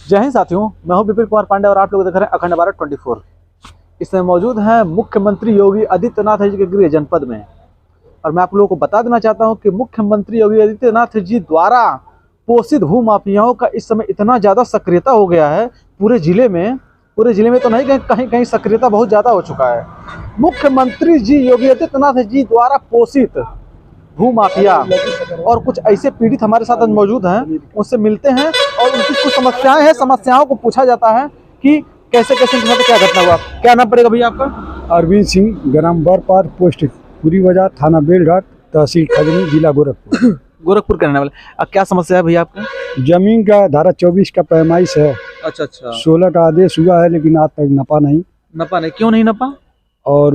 जय हिंद साथियों, मैं हूं विपिन कुमार पांडे और आप लोग देख रहे हैं अखंड भारत 24। इस समय मौजूद हैं मुख्यमंत्री योगी आदित्यनाथ जी के गृह जनपद में। और मैं आप लोगों को बता देना चाहता हूं कि मुख्यमंत्री योगी आदित्यनाथ जी द्वारा पोषित भू माफियाओं का इस समय इतना ज़्यादा सक्रियता हो गया है पूरे जिले में तो नहीं, कहीं कहीं सक्रियता बहुत ज़्यादा हो चुका है। मुख्यमंत्री जी योगी आदित्यनाथ जी द्वारा पोषित भू माफिया और कुछ ऐसे पीड़ित हमारे साथ आज मौजूद हैं, उससे मिलते हैं और उनकी कुछ समस्याएं हैं, समस्याओं को पूछा जाता है कि कैसे कैसे इनके साथ क्या घटना हुआ। क्या नाम पड़ेगा भैया आपका? अरविंद सिंह, ग्राम बरपार, पोस्ट पूरी बाजार, थाना बेलघाट, तहसील खजनी, जिला गोरखपुर। गोरखपुर के रहने वाले। क्या समस्या है भैया आपका? जमीन का धारा 24 का पैमाइश है। अच्छा, 16 का आदेश हुआ है लेकिन आज तक नपा नहीं। क्यों नहीं नपा? और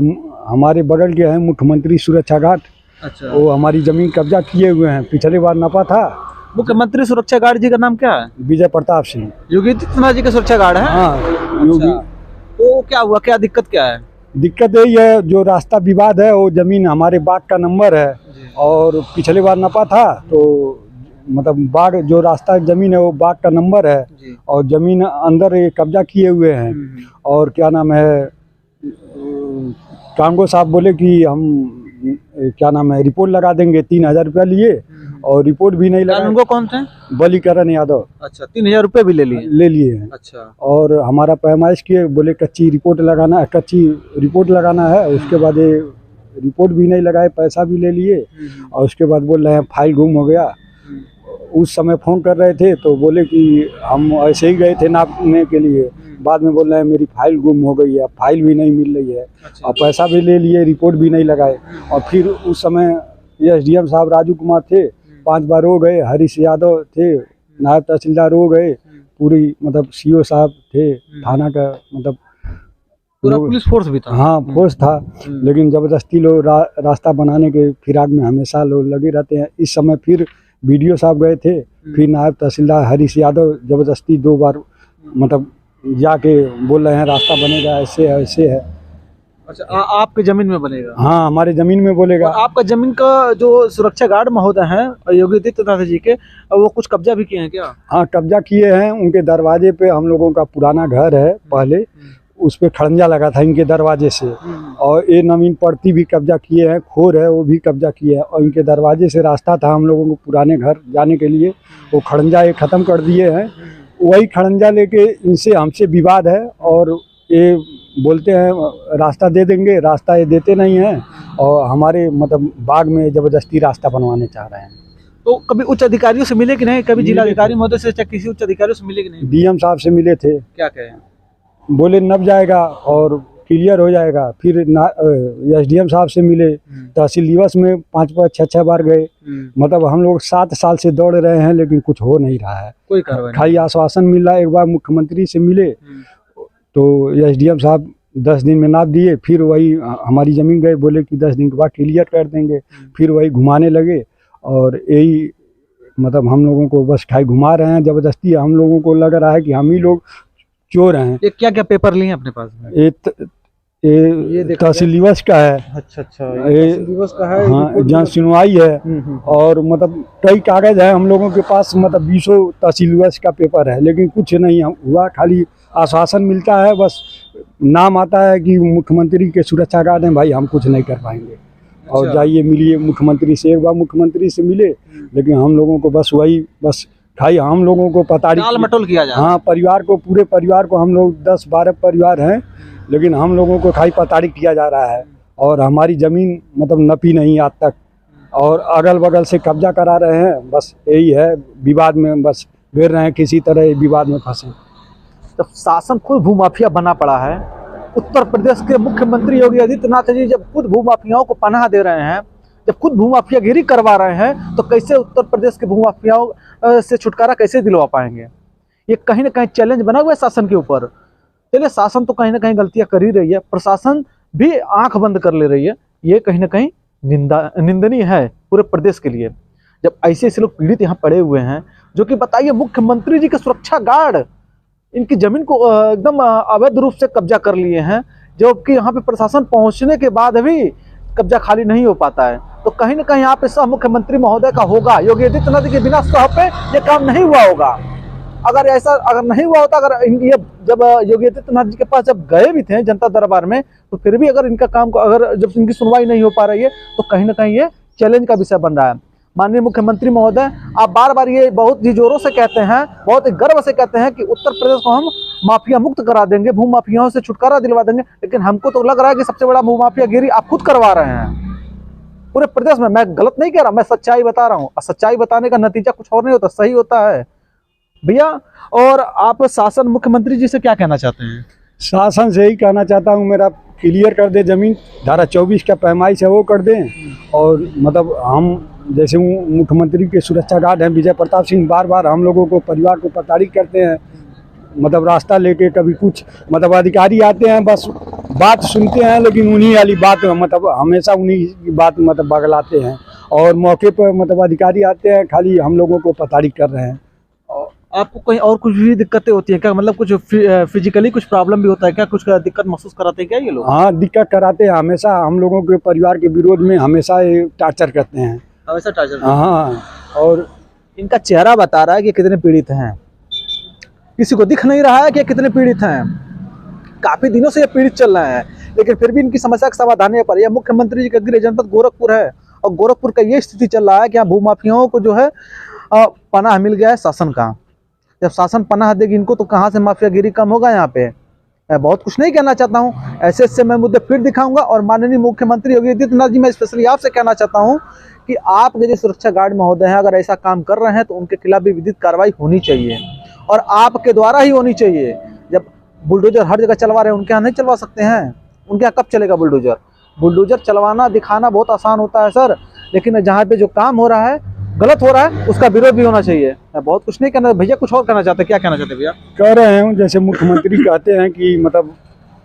हमारे बगल के हैं मुख्यमंत्री सुरक्षा गार्ड, अच्छा, वो हमारी जमीन कब्जा किए हुए हैं। पिछले बार नपा था। मुख्यमंत्री सुरक्षा गार्ड जी का नाम क्या है? विजय प्रताप सिंह। योगी आदित्यनाथ जी के सुरक्षा गार्ड है? हाँ, योगी। तो क्या हुआ, क्या दिक्कत क्या है? दिक्कत यही है, जो रास्ता विवाद है वो जमीन हमारे बाग का नंबर है और पिछले बार नपा था तो मतलब बाग जो रास्ता जमीन है वो बाग का नंबर है और जमीन अंदर ये कब्जा किए हुए हैं। और क्या नाम है, कांगो साहब बोले कि हम क्या नाम है रिपोर्ट लगा देंगे, 3000 रुपया लिए और रिपोर्ट भी नहीं लगा। उनको कौन थे? बलीकरण यादव। अच्छा, 3000 रुपये भी ले लिए हैं। अच्छा, और हमारा पैमाइश किए, बोले कच्ची रिपोर्ट लगाना है। उसके बाद ये रिपोर्ट भी नहीं लगाए, पैसा भी ले लिए और उसके बाद बोल रहे हैं फाइल गुम हो गया। उस समय फ़ोन कर रहे थे तो बोले कि हम ऐसे ही गए थे नापने के लिए, बाद में बोल रहे हैं मेरी फाइल गुम हो गई है, फाइल भी नहीं मिल रही है और पैसा भी ले लिए, रिपोर्ट भी नहीं लगाए। और फिर उस समय एसडीएम साहब राजू कुमार थे, 5 बार हो गए, हरीश यादव थे, नायब तहसीलदार हो गए, पूरी मतलब सीओ साहब थे, थाना का मतलब पूरा पुलिस फोर्स भी था। हाँ, फोर्स था, लेकिन ज़बरदस्ती लोग रास्ता बनाने के फिराक में हमेशा लोग लगे रहते हैं। इस समय फिर बीडीओ साहब गए थे, फिर नायब तहसीलदार हरीश यादव ज़बरदस्ती 2 बार मतलब जाके बोल रहे हैं रास्ता बनेगा, ऐसे है। अच्छा, आपके जमीन में बनेगा? हाँ, हमारे जमीन में बोलेगा। आपका जमीन का जो सुरक्षा गार्ड महोदय हैं योगी आदित्यनाथ जी के, वो कुछ कब्जा भी किए हैं क्या? हाँ, कब्जा किए हैं। उनके दरवाजे पे हम लोगों का पुराना घर है पहले, उस पे खड़ंजा लगा था इनके दरवाजे से, और ये नवीन पड़ती भी कब्जा किए हैं, खोर है वो भी कब्जा किए हैं। और इनके दरवाजे से रास्ता था हम लोगों को पुराने घर जाने के लिए, वो खड़ंजा ये ख़त्म कर दिए हैं। वही खड़ंजा लेके इनसे हमसे विवाद है और ये बोलते हैं रास्ता दे देंगे, रास्ता ये देते नहीं हैं और हमारे मतलब बाग में ज़बरदस्ती रास्ता बनवाने चाह रहे हैं। तो कभी उच्च अधिकारियों से मिले कि नहीं? कभी जिलाधिकारी महोदय से या किसी उच्च अधिकारियों से मिले कि नहीं? डीएम साहब से मिले थे। क्या कहे? बोले नप जाएगा और क्लियर हो जाएगा। फिर एसडीएम साहब से मिले, तहसील दिवस में 5-6 बार गए। मतलब हम लोग 7 साल से दौड़ रहे हैं लेकिन कुछ हो नहीं रहा है, कोई कार्रवाई खाली आश्वासन मिल रहा है। एक बार मुख्यमंत्री से मिले तो एसडीएम साहब 10 दिन में नाप दिए, फिर वही हमारी ज़मीन गए, बोले कि 10 दिन के बाद क्लियर कर देंगे। फिर वही घुमाने लगे और यही मतलब हम लोगों को बस खाई घुमा रहे हैं ज़बरदस्ती। हम लोगों को लग रहा है कि हम ही लोग चोर हैं। ये क्या क्या पेपर लिए हैं अपने पास में? ये तहसील दिवस का है। अच्छा, ये दिवस का है। हाँ, जहाँ सुनवाई है और मतलब कई कागज है हम लोगों के पास, मतलब 20 तहसील दिवस का पेपर है लेकिन कुछ नहीं हुआ, खाली आश्वासन मिलता है। बस नाम आता है कि मुख्यमंत्री के सुरक्षा गार्ड हैं, भाई हम कुछ नहीं कर पाएंगे। और जाइए मिलिए मुख्यमंत्री से। एक बार मुख्यमंत्री से मिले लेकिन हम लोगों को बस खाई हम लोगों को टाल मटोल किया जाए। हाँ, परिवार को, पूरे परिवार को, हम लोग 10-12 परिवार हैं लेकिन हम लोगों को खाई पताड़ी किया जा रहा है और हमारी ज़मीन मतलब नपी नहीं आज तक और अगल बगल से कब्जा करा रहे हैं। बस यही है, विवाद में बस गिर रहे हैं, किसी तरह विवाद में फंसे। जब शासन खुद भूमाफिया बना पड़ा है, उत्तर प्रदेश के मुख्यमंत्री योगी आदित्यनाथ जी जब खुद भूमाफियाओं को पनाह दे रहे हैं, जब खुद भूमाफियागिरी करवा रहे हैं, तो कैसे उत्तर प्रदेश के भूमाफियाओं से छुटकारा कैसे दिलवा पाएंगे? ये कहीं ना कहीं चैलेंज बना हुआ है शासन के ऊपर। चलिए, शासन तो कहीं ना कहीं गलतियां कर ही रही है, प्रशासन भी आंख बंद कर ले रही है। ये कहीं ना कहीं निंदनीय है पूरे प्रदेश के लिए। जब ऐसे लोग पीड़ित यहाँ पड़े हुए हैं, जो कि बताइए मुख्यमंत्री जी के सुरक्षा गार्ड इनकी जमीन को एकदम अवैध रूप से कब्जा कर लिए हैं, जबकि यहाँ पे प्रशासन पहुँचने के बाद भी कब्जा खाली नहीं हो पाता है। तो कहीं ना कहीं यहाँ पे सह मुख्यमंत्री महोदय का होगा, योगी आदित्यनाथ के बिना सह पे ये काम नहीं हुआ होगा। अगर ऐसा अगर नहीं हुआ होता, अगर ये जब योगी आदित्यनाथ जी के पास जब गए भी थे जनता दरबार में, तो फिर भी अगर इनका काम को अगर जब इनकी सुनवाई नहीं हो पा रही है तो कहीं ना कहीं ये चैलेंज का विषय बन रहा है। माननीय मुख्यमंत्री महोदय, आप बार बार ये बहुत ही जोरों से कहते हैं, बहुत ही गर्व से कहते हैं कि उत्तर प्रदेश को हम माफिया मुक्त करा देंगे, भू माफियाओं से छुटकारा दिलवा देंगे, लेकिन हमको तो लग रहा है कि सबसे बड़ा भू माफियागिरी आप खुद करवा रहे हैं पूरे प्रदेश में। मैं गलत नहीं कह रहा, मैं सच्चाई बता रहा हूँ, और सच्चाई बताने का नतीजा कुछ और नहीं होता, सही होता है भैया। और आप शासन मुख्यमंत्री जी से क्या कहना चाहते हैं? शासन से ही कहना चाहता हूँ, मेरा क्लियर कर दे ज़मीन, धारा 24 का पैमाइश है वो कर दें। और मतलब हम जैसे मुख्यमंत्री के सुरक्षा गार्ड हैं विजय प्रताप सिंह, बार बार हम लोगों को परिवार को प्रताड़ित करते हैं, मतलब रास्ता लेके कभी कुछ, मतलब अधिकारी आते हैं बस बात सुनते हैं, लेकिन उन्हीं वाली बात मतलब हमेशा उन्हीं की बात मतलब बगलाते हैं। और मौके पर मतलब अधिकारी आते हैं खाली हम लोगों को प्रताड़ित कर रहे हैं। आपको कहीं और कुछ भी दिक्कतें होती हैं क्या? मतलब कुछ फिजिकली कुछ प्रॉब्लम भी होता है क्या? कुछ दिक्कत महसूस कराते हैं क्या ये लोग? हाँ, दिक्कत कराते हैं, हमेशा हम लोगों के परिवार के विरोध में हमेशा ये टार्चर करते हैं। हमेशा टार्चर? हाँ, और इनका चेहरा बता रहा है कि कितने पीड़ित हैं, किसी को दिख नहीं रहा है कि कितने पीड़ित हैं। काफी दिनों से ये पीड़ित चल रहे हैं, लेकिन फिर भी इनकी समस्या का समाधान नहीं हो पा रही है। मुख्यमंत्री जी का गृह जनपद गोरखपुर है, और गोरखपुर का ये स्थिति चल रहा है कि यहाँ भूमाफियाओं को जो है पनाह मिल गया है शासन का। जब शासन पनाह देगी इनको तो कहाँ से माफियागिरी कम होगा यहाँ पे। मैं बहुत कुछ नहीं कहना चाहता हूँ, ऐसे मैं मुद्दे फिर दिखाऊंगा। और माननीय मुख्यमंत्री योगी आदित्यनाथ जी, मैं स्पेशली आपसे कहना चाहता हूँ कि आपके जो सुरक्षा गार्ड महोदय हैं, अगर ऐसा काम कर रहे हैं तो उनके खिलाफ भी विधिक कार्रवाई होनी चाहिए, और आपके द्वारा ही होनी चाहिए। जब बुलडोजर हर जगह चलवा रहे हैं, उनके यहाँ नहीं चलवा सकते हैं? उनके यहाँ कब चलेगा बुलडोजर? बुलडोजर चलवाना दिखाना बहुत आसान होता है सर, लेकिन जहाँ पे जो काम हो रहा है, गलत हो रहा है, उसका विरोध भी होना चाहिए। मैं बहुत कुछ नहीं कहना भैया, कुछ और कहना चाहते हैं? क्या कहना चाहते हैं भैया? कह रहे हैं जैसे मुख्यमंत्री कहते हैं कि मतलब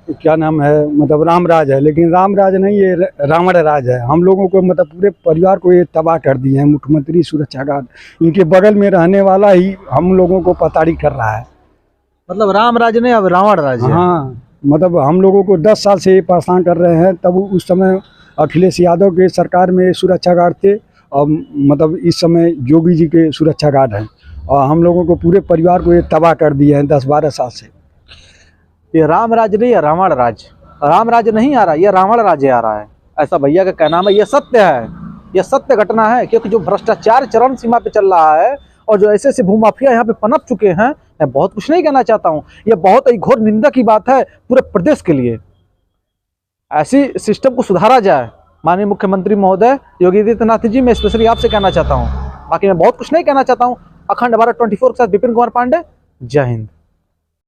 क्या नाम है, मतलब राम राज है, लेकिन राम राज नहीं, ये रावण राज है। हम लोगों को मतलब पूरे परिवार को ये तबाह कर दिए हैं मुख्यमंत्री सुरक्षा गार्ड। इनके बगल में रहने वाला ही हम लोगों को प्रताड़ित कर रहा है। मतलब राम राज नहीं, अब रावण राज है। हाँ, मतलब हम लोगों को 10 साल से ये परेशान कर रहे हैं। तब उस समय अखिलेश यादव के सरकार में सुरक्षा गार्ड थे, और मतलब इस समय योगी जी के सुरक्षा गार्ड हैं, और हम लोगों को पूरे परिवार को ये तबाह कर दिए हैं 10-12 साल से। ये राम राज नहीं है, रावण राज। राम राज नहीं आ रहा, ये रावण राज्य आ रहा है, ऐसा भैया का कहना है। ये सत्य है, ये सत्य घटना है, क्योंकि जो भ्रष्टाचार चरम सीमा पे चल रहा है और जो ऐसे भूमाफिया यहाँ पे पनप चुके हैं, मैं बहुत कुछ नहीं कहना चाहता हूँ। ये बहुत ही घोर निंदा की बात है पूरे प्रदेश के लिए। ऐसी सिस्टम को सुधारा जाए। माननीय मुख्यमंत्री महोदय योगी आदित्यनाथ जी, मैं स्पेशली आपसे कहना चाहता हूँ, बाकी मैं बहुत कुछ नहीं कहना चाहता हूँ। अखंड भारत 24 के साथ विपिन कुमार पांडे, जय हिंद।